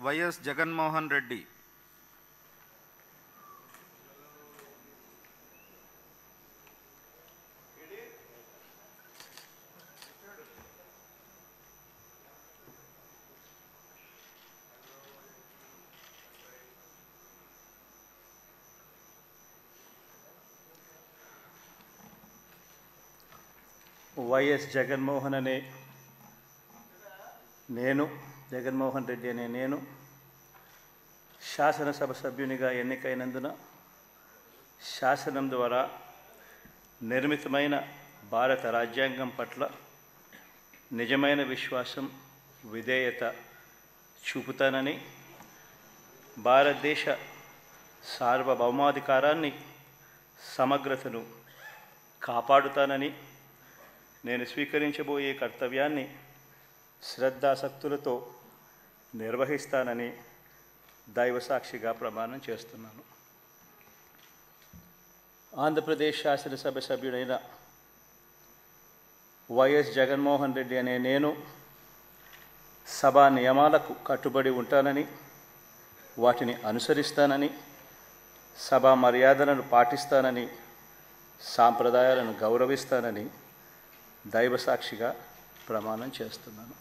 YS Jaganmohan Reddy. YS Jaganmohan Reddy అనే నేను శాసనసభ సభ్యునిగా ఎన్నికైనందున శాసనం ద్వారా నిర్మితమైన భారత రాజ్యాంగం పట్ల నిజమైన విశ్వాసం, విధేయత చూపుతానని, భారతదేశ సార్వభౌమాధికారాన్ని, సమగ్రతను కాపాడుతానని, నేను స్వీకరించబోయే కర్తవ్యాన్ని శ్రద్ధాసక్తులతో నిర్వహిస్తానని దైవసాక్షిగా ప్రమాణం చేస్తున్నాను. ఆంధ్రప్రదేశ్ శాసనసభ సభ్యుడైన వైఎస్ జగన్మోహన్ రెడ్డి అనే నేను సభా నియమాలకు కట్టుబడి ఉంటానని, వాటిని అనుసరిస్తానని, సభా మర్యాదలను పాటిస్తానని, సాంప్రదాయాలను గౌరవిస్తానని దైవసాక్షిగా ప్రమాణం చేస్తున్నాను.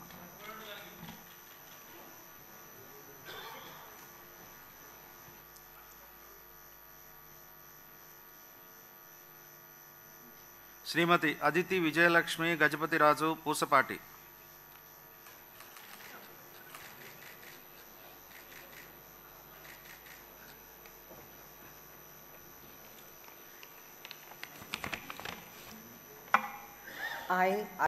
శ్రీమతి అదితి విజయలక్ష్మి గజపతిరాజు పూసపాటి. I